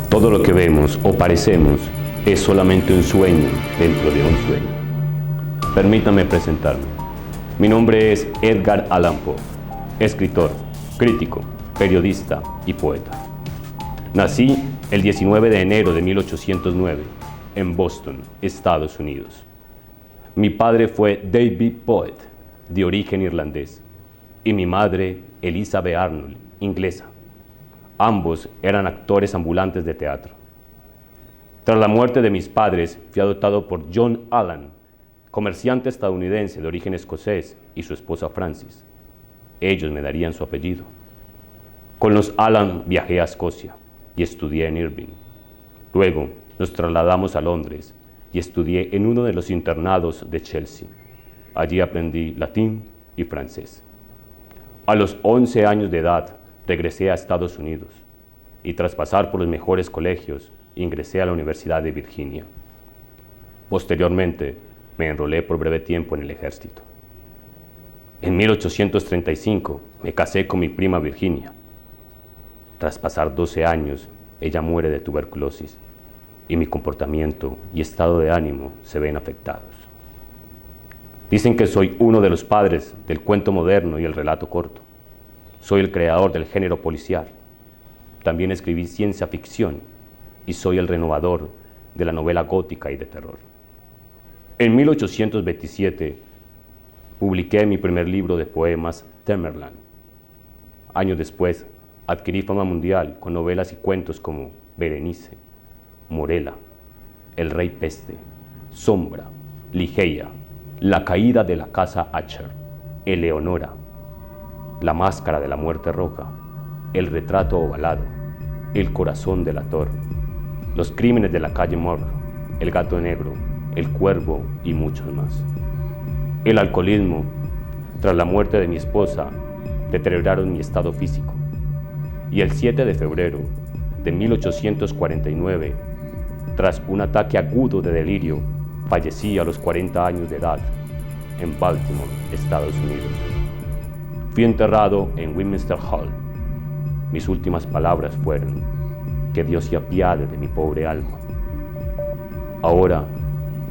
Todo lo que vemos o parecemos es solamente un sueño dentro de un sueño. Permítame presentarme. Mi nombre es Edgar Allan Poe, escritor, crítico, periodista y poeta. Nací el 19 de enero de 1809 en Boston, Estados Unidos. Mi padre fue David Poet, de origen irlandés, y mi madre Elizabeth Arnold, inglesa. Ambos eran actores ambulantes de teatro. Tras la muerte de mis padres, fui adoptado por John Allan, comerciante estadounidense de origen escocés, y su esposa Frances. Ellos me darían su apellido. Con los Allan viajé a Escocia y estudié en Irving. Luego nos trasladamos a Londres y estudié en uno de los internados de Chelsea. Allí aprendí latín y francés. A los 11 años de edad regresé a Estados Unidos y tras pasar por los mejores colegios ingresé a la Universidad de Virginia. Posteriormente me enrolé por breve tiempo en el ejército. En 1835 me casé con mi prima Virginia. Tras pasar 12 años, ella muere de tuberculosis y mi comportamiento y estado de ánimo se ven afectados. Dicen que soy uno de los padres del cuento moderno y el relato corto. Soy el creador del género policial. También escribí ciencia ficción y soy el renovador de la novela gótica y de terror. En 1827 publiqué mi primer libro de poemas, Tamerlane. Años después adquirí fama mundial con novelas y cuentos como Berenice, Morella, El Rey Peste, Sombra, Ligeia, La caída de la casa Asher, Eleonora, La máscara de la muerte roja, El retrato ovalado, El corazón delator, Los crímenes de la calle Morgue, El gato negro, El cuervo y muchos más. El alcoholismo, tras la muerte de mi esposa, deterioraron mi estado físico. Y el 7 de febrero de 1849, tras un ataque agudo de delirio, fallecí a los 40 años de edad en Baltimore, Estados Unidos. Fui enterrado en Westminster Hall. Mis últimas palabras fueron: que Dios se apiade de mi pobre alma. Ahora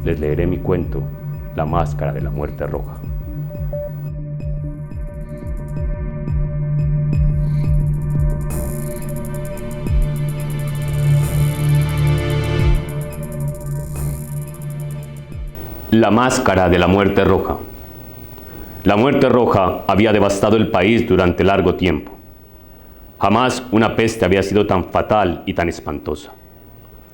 les leeré mi cuento, La máscara de la muerte roja. La máscara de la muerte roja. La muerte roja había devastado el país durante largo tiempo. Jamás una peste había sido tan fatal y tan espantosa.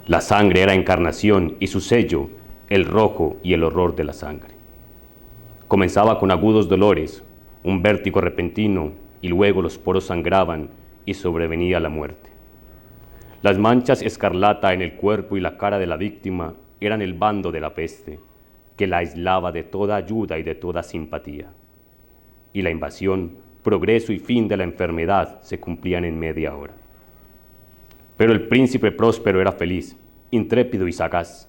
La sangre era encarnación y su sello, el rojo y el horror de la sangre. Comenzaba con agudos dolores, un vértigo repentino, y luego los poros sangraban y sobrevenía la muerte. Las manchas escarlata en el cuerpo y la cara de la víctima eran el bando de la peste, que la aislaba de toda ayuda y de toda simpatía. Y la invasión, progreso y fin de la enfermedad se cumplían en media hora. Pero el príncipe próspero era feliz, intrépido y sagaz.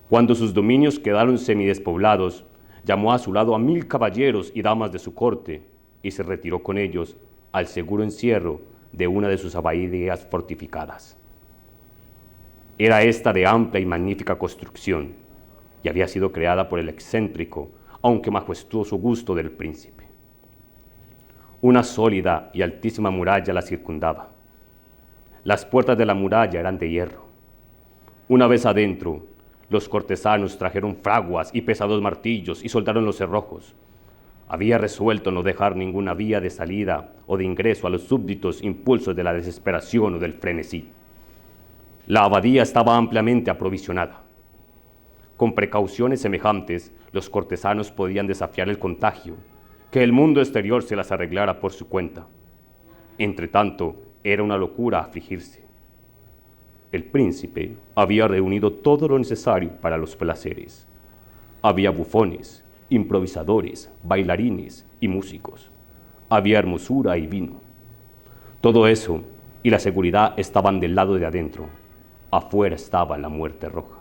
Cuando sus dominios quedaron semidespoblados, llamó a su lado a 1000 caballeros y damas de su corte y se retiró con ellos al seguro encierro de una de sus abadías fortificadas. Era esta de amplia y magnífica construcción y había sido creada por el excéntrico, aunque majestuoso gusto del príncipe. Una sólida y altísima muralla la circundaba. Las puertas de la muralla eran de hierro. Una vez adentro, los cortesanos trajeron fraguas y pesados martillos y soldaron los cerrojos. Había resuelto no dejar ninguna vía de salida o de ingreso a los súbditos impulsos de la desesperación o del frenesí. La abadía estaba ampliamente aprovisionada. Con precauciones semejantes, los cortesanos podían desafiar el contagio, que el mundo exterior se las arreglara por su cuenta. Entretanto, era una locura afligirse. El príncipe había reunido todo lo necesario para los placeres. Había bufones, improvisadores, bailarines y músicos. Había hermosura y vino. Todo eso y la seguridad estaban del lado de adentro. Afuera estaba la muerte roja.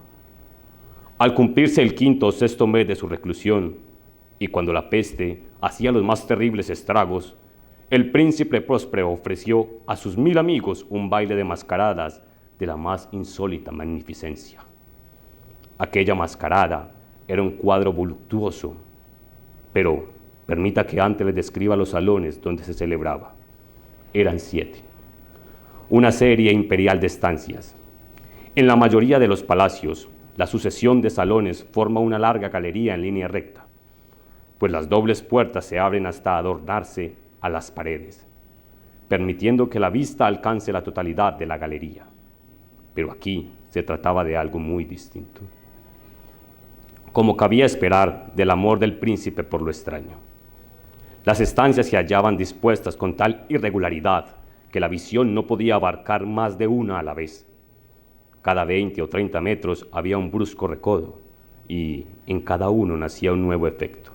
Al cumplirse el 5º o 6º mes de su reclusión, y cuando la peste hacía los más terribles estragos, el príncipe próspero ofreció a sus 1000 amigos un baile de mascaradas de la más insólita magnificencia. Aquella mascarada era un cuadro voluptuoso, pero permita que antes les describa los salones donde se celebraba. Eran 7. Una serie imperial de estancias. En la mayoría de los palacios, la sucesión de salones forma una larga galería en línea recta, pues las dobles puertas se abren hasta adornarse a las paredes, permitiendo que la vista alcance la totalidad de la galería. Pero aquí se trataba de algo muy distinto. Como cabía esperar del amor del príncipe por lo extraño, las estancias se hallaban dispuestas con tal irregularidad que la visión no podía abarcar más de una a la vez. Cada 20 o 30 metros había un brusco recodo, y en cada uno nacía un nuevo efecto.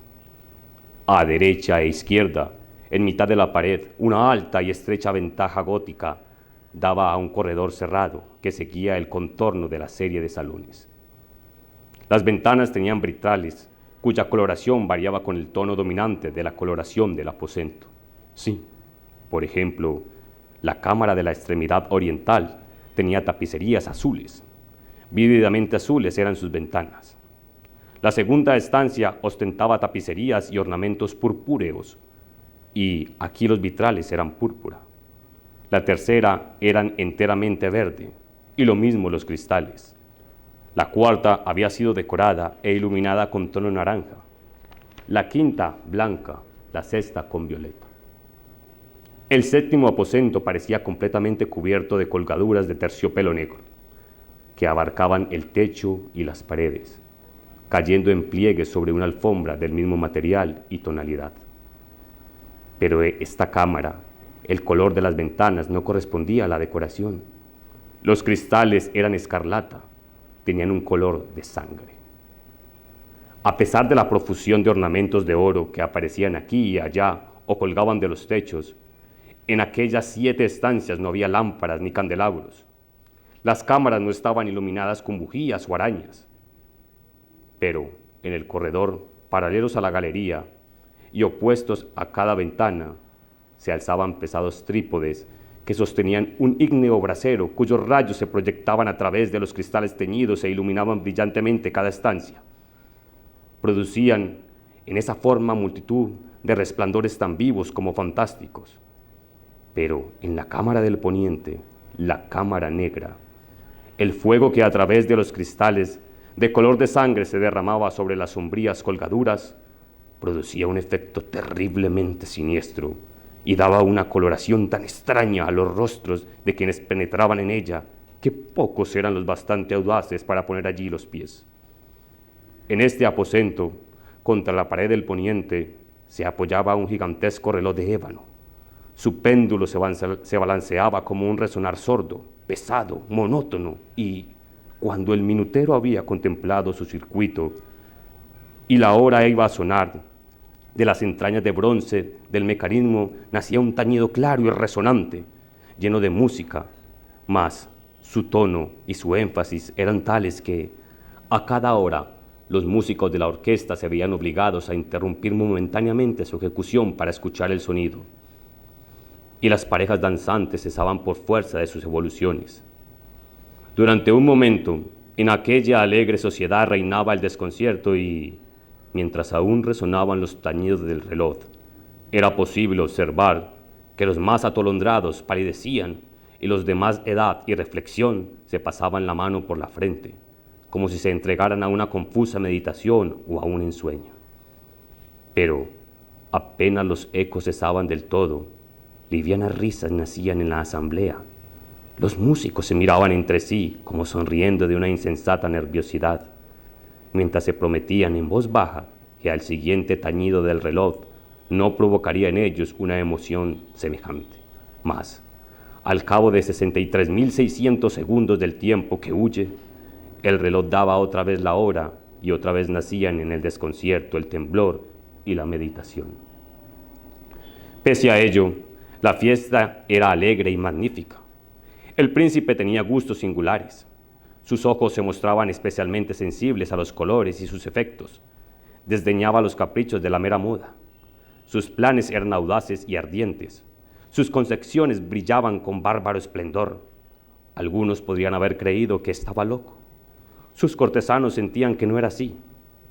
A derecha e izquierda, en mitad de la pared, una alta y estrecha ventaja gótica daba a un corredor cerrado que seguía el contorno de la serie de salones. Las ventanas tenían vitrales, cuya coloración variaba con el tono dominante de la coloración del aposento. Sí, por ejemplo, la cámara de la extremidad oriental tenía tapicerías azules. Vívidamente azules eran sus ventanas. La segunda estancia ostentaba tapicerías y ornamentos purpúreos, y aquí los vitrales eran púrpura. La tercera eran enteramente verde, y lo mismo los cristales. La cuarta había sido decorada e iluminada con tono naranja. La quinta, blanca, la sexta con violeta. El séptimo aposento parecía completamente cubierto de colgaduras de terciopelo negro, que abarcaban el techo y las paredes, cayendo en pliegues sobre una alfombra del mismo material y tonalidad. Pero esta cámara, el color de las ventanas no correspondía a la decoración. Los cristales eran escarlata, tenían un color de sangre. A pesar de la profusión de ornamentos de oro que aparecían aquí y allá o colgaban de los techos, en aquellas 7 estancias no había lámparas ni candelabros. Las cámaras no estaban iluminadas con bujías o arañas. Pero en el corredor, paralelos a la galería y opuestos a cada ventana, se alzaban pesados trípodes que sostenían un ígneo brasero cuyos rayos se proyectaban a través de los cristales teñidos e iluminaban brillantemente cada estancia. Producían en esa forma multitud de resplandores tan vivos como fantásticos. Pero en la cámara del poniente, la cámara negra, el fuego que a través de los cristales de color de sangre se derramaba sobre las sombrías colgaduras, producía un efecto terriblemente siniestro y daba una coloración tan extraña a los rostros de quienes penetraban en ella que pocos eran los bastante audaces para poner allí los pies. En este aposento, contra la pared del poniente, se apoyaba un gigantesco reloj de ébano. Su péndulo se balanceaba como un resonar sordo, pesado, monótono, y cuando el minutero había contemplado su circuito y la hora iba a sonar, de las entrañas de bronce del mecanismo nacía un tañido claro y resonante, lleno de música, mas su tono y su énfasis eran tales que, a cada hora, los músicos de la orquesta se veían obligados a interrumpir momentáneamente su ejecución para escuchar el sonido, y las parejas danzantes cesaban por fuerza de sus evoluciones. Durante un momento, en aquella alegre sociedad reinaba el desconcierto y, mientras aún resonaban los tañidos del reloj, era posible observar que los más atolondrados palidecían y los de más edad y reflexión se pasaban la mano por la frente, como si se entregaran a una confusa meditación o a un ensueño. Pero apenas los ecos cesaban del todo, livianas risas nacían en la asamblea. Los músicos se miraban entre sí como sonriendo de una insensata nerviosidad, mientras se prometían en voz baja que al siguiente tañido del reloj no provocaría en ellos una emoción semejante. Mas, al cabo de 63.600 segundos del tiempo que huye, el reloj daba otra vez la hora y otra vez nacían en el desconcierto el temblor y la meditación. Pese a ello, la fiesta era alegre y magnífica. El príncipe tenía gustos singulares. Sus ojos se mostraban especialmente sensibles a los colores y sus efectos. Desdeñaba los caprichos de la mera moda. Sus planes eran audaces y ardientes. Sus concepciones brillaban con bárbaro esplendor. Algunos podrían haber creído que estaba loco. Sus cortesanos sentían que no era así.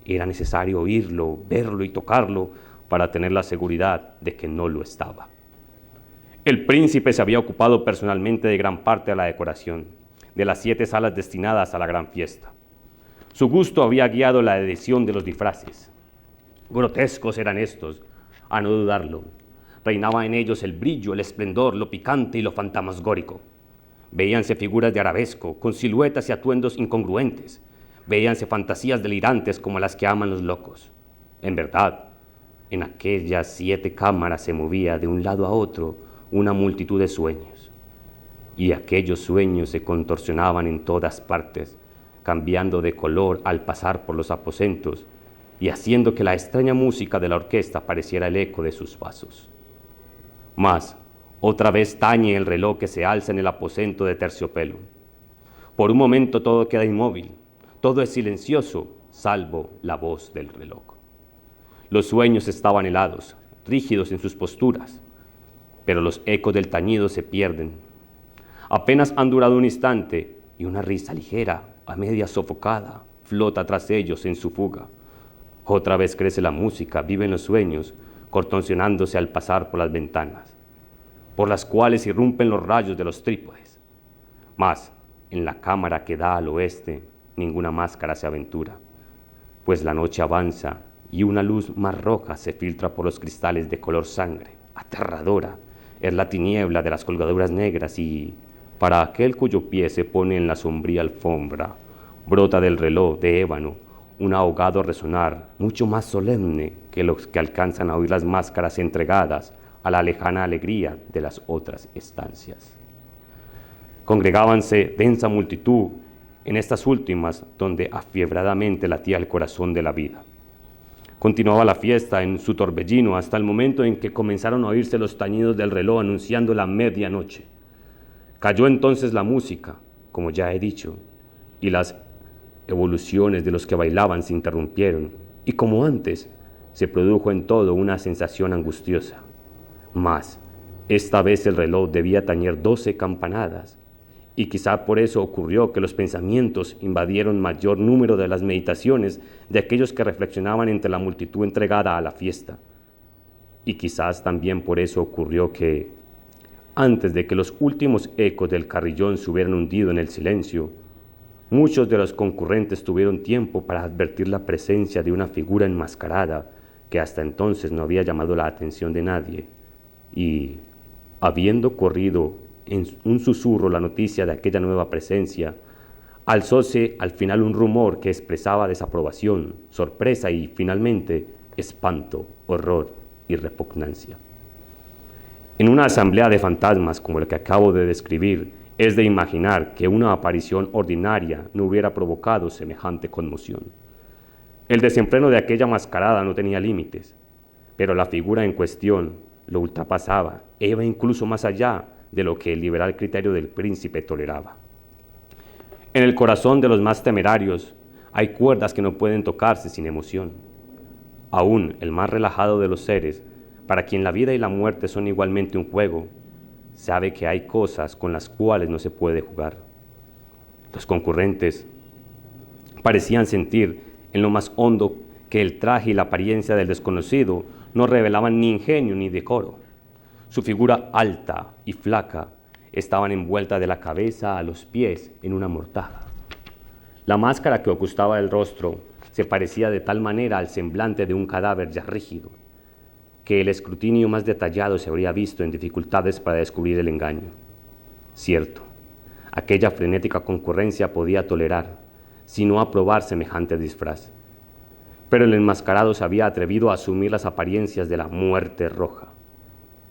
Era necesario oírlo, verlo y tocarlo para tener la seguridad de que no lo estaba. El príncipe se había ocupado personalmente de gran parte de la decoración, de las 7 salas destinadas a la gran fiesta. Su gusto había guiado la edición de los disfraces. Grotescos eran estos, a no dudarlo. Reinaba en ellos el brillo, el esplendor, lo picante y lo fantasmagórico. Veíanse figuras de arabesco, con siluetas y atuendos incongruentes. Veíanse fantasías delirantes como las que aman los locos. En verdad, en aquellas 7 cámaras se movía de un lado a otro una multitud de sueños. Y aquellos sueños se contorsionaban en todas partes, cambiando de color al pasar por los aposentos y haciendo que la extraña música de la orquesta pareciera el eco de sus pasos. Mas, otra vez tañe el reloj que se alza en el aposento de terciopelo. Por un momento todo queda inmóvil, todo es silencioso, salvo la voz del reloj. Los sueños estaban helados, rígidos en sus posturas, pero los ecos del tañido se pierden. Apenas han durado un instante y una risa ligera, a media sofocada, flota tras ellos en su fuga. Otra vez crece la música, viven los sueños, contorsionándose al pasar por las ventanas, por las cuales irrumpen los rayos de los trípodes. Mas, en la cámara que da al oeste, ninguna máscara se aventura, pues la noche avanza y una luz más roja se filtra por los cristales de color sangre, aterradora. Es la tiniebla de las colgaduras negras y, para aquel cuyo pie se pone en la sombría alfombra, brota del reloj de ébano un ahogado resonar mucho más solemne que los que alcanzan a oír las máscaras entregadas a la lejana alegría de las otras estancias. Congregábanse densa multitud en estas últimas donde afiebradamente latía el corazón de la vida. Continuaba la fiesta en su torbellino hasta el momento en que comenzaron a oírse los tañidos del reloj anunciando la medianoche. Cayó entonces la música, como ya he dicho, y las evoluciones de los que bailaban se interrumpieron, y como antes, se produjo en todo una sensación angustiosa. Mas, esta vez el reloj debía tañer 12 campanadas, y quizá por eso ocurrió que los pensamientos invadieron mayor número de las meditaciones de aquellos que reflexionaban entre la multitud entregada a la fiesta. Y quizás también por eso ocurrió que, antes de que los últimos ecos del carrillón se hubieran hundido en el silencio, muchos de los concurrentes tuvieron tiempo para advertir la presencia de una figura enmascarada que hasta entonces no había llamado la atención de nadie, y, habiendo corrido en un susurro la noticia de aquella nueva presencia, alzóse al final un rumor que expresaba desaprobación, sorpresa y, finalmente, espanto, horror y repugnancia. En una asamblea de fantasmas como la que acabo de describir, es de imaginar que una aparición ordinaria no hubiera provocado semejante conmoción. El desenfreno de aquella mascarada no tenía límites, pero la figura en cuestión lo ultrapasaba e iba incluso más allá de lo que el liberal criterio del príncipe toleraba. En el corazón de los más temerarios hay cuerdas que no pueden tocarse sin emoción. Aún el más relajado de los seres, para quien la vida y la muerte son igualmente un juego, sabe que hay cosas con las cuales no se puede jugar. Los concurrentes parecían sentir en lo más hondo que el traje y la apariencia del desconocido no revelaban ni ingenio ni decoro. Su figura alta y flaca estaban envuelta de la cabeza a los pies en una mortaja. La máscara que ocultaba el rostro se parecía de tal manera al semblante de un cadáver ya rígido, que el escrutinio más detallado se habría visto en dificultades para descubrir el engaño. Cierto, aquella frenética concurrencia podía tolerar, si no aprobar semejante disfraz. Pero el enmascarado se había atrevido a asumir las apariencias de la muerte roja.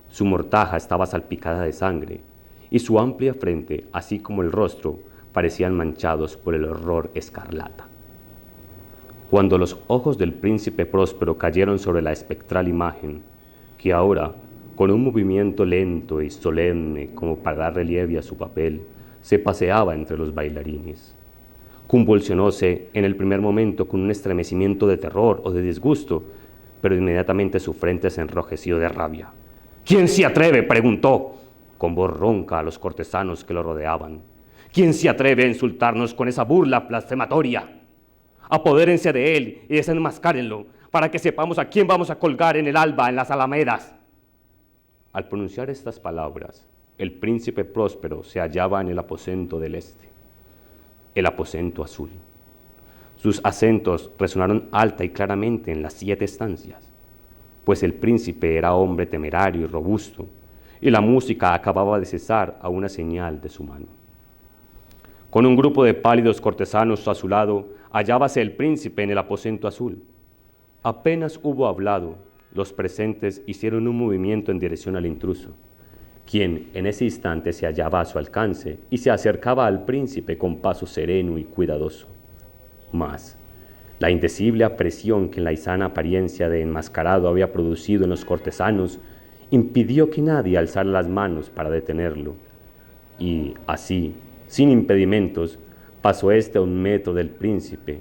Su mortaja estaba salpicada de sangre, y su amplia frente, así como el rostro, parecían manchados por el horror escarlata. Cuando los ojos del príncipe próspero cayeron sobre la espectral imagen, que ahora, con un movimiento lento y solemne como para dar relieve a su papel, se paseaba entre los bailarines, convulsionóse en el primer momento con un estremecimiento de terror o de disgusto, pero inmediatamente su frente se enrojeció de rabia. «¿Quién se atreve?», preguntó con voz ronca a los cortesanos que lo rodeaban. ¿Quién se atreve a insultarnos con esa burla blasfematoria? Apodérense de él y desenmascárenlo, para que sepamos a quién vamos a colgar en el alba en las alamedas. Al pronunciar estas palabras, el príncipe Próspero se hallaba en el aposento del este, el aposento azul. Sus acentos resonaron alta y claramente en las 7 estancias, pues el príncipe era hombre temerario y robusto, y la música acababa de cesar a una señal de su mano. Con un grupo de pálidos cortesanos a su lado, hallábase el príncipe en el aposento azul. Apenas hubo hablado, los presentes hicieron un movimiento en dirección al intruso, quien en ese instante se hallaba a su alcance y se acercaba al príncipe con paso sereno y cuidadoso. Mas la indecible presión que en la insana apariencia de enmascarado había producido en los cortesanos impidió que nadie alzara las manos para detenerlo, y así, sin impedimentos, pasó éste a 1 metro del príncipe,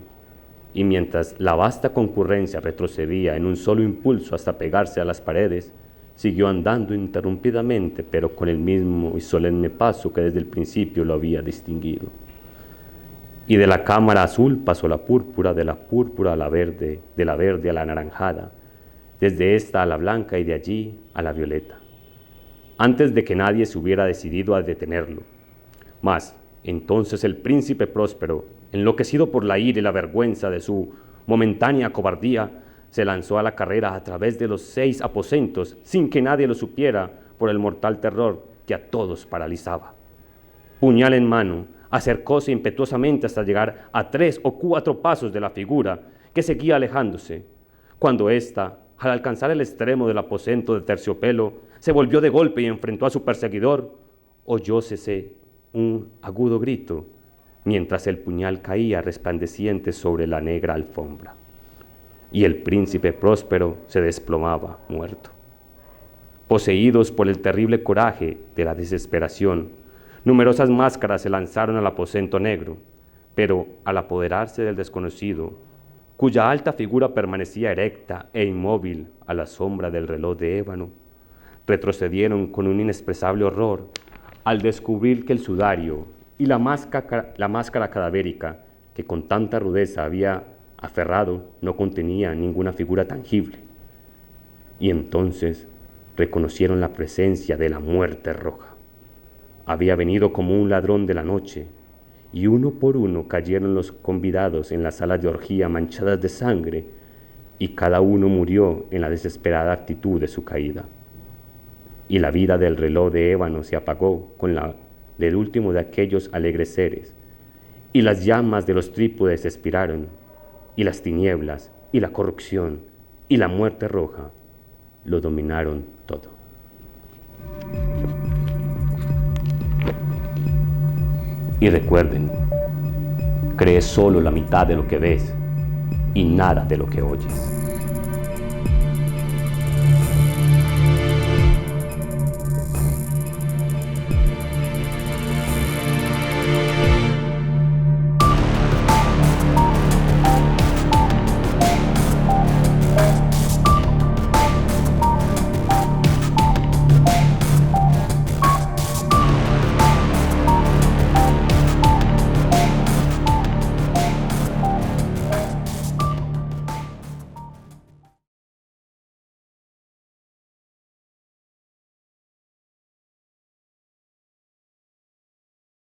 y mientras la vasta concurrencia retrocedía en un solo impulso hasta pegarse a las paredes, siguió andando interrumpidamente, pero con el mismo y solemne paso que desde el principio lo había distinguido. Y de la cámara azul pasó la púrpura, de la púrpura a la verde, de la verde a la anaranjada, desde esta a la blanca y de allí a la violeta, antes de que nadie se hubiera decidido a detenerlo. Mas entonces el príncipe Próspero, enloquecido por la ira y la vergüenza de su momentánea cobardía, se lanzó a la carrera a través de los 6 aposentos sin que nadie lo supiera por el mortal terror que a todos paralizaba. Puñal en mano, acercóse impetuosamente hasta llegar a 3 o 4 pasos de la figura que seguía alejándose, cuando ésta, al alcanzar el extremo del aposento de terciopelo, se volvió de golpe y enfrentó a su perseguidor. Oyósese un agudo grito, mientras el puñal caía resplandeciente sobre la negra alfombra, y el príncipe Próspero se desplomaba muerto. Poseídos por el terrible coraje de la desesperación, numerosas máscaras se lanzaron al aposento negro, pero al apoderarse del desconocido, cuya alta figura permanecía erecta e inmóvil a la sombra del reloj de ébano, retrocedieron con un inexpresable horror al descubrir que el sudario y la máscara cadavérica que con tanta rudeza había aferrado no contenía ninguna figura tangible. Y entonces reconocieron la presencia de la muerte roja. Había venido como un ladrón de la noche, y uno por uno cayeron los convidados en las salas de orgía manchadas de sangre, y cada uno murió en la desesperada actitud de su caída. Y la vida del reloj de ébano se apagó con la del último de aquellos alegres seres, y las llamas de los trípodes expiraron, y las tinieblas, y la corrupción, y la muerte roja lo dominaron todo. Y recuerden, cree solo la mitad de lo que ves y nada de lo que oyes.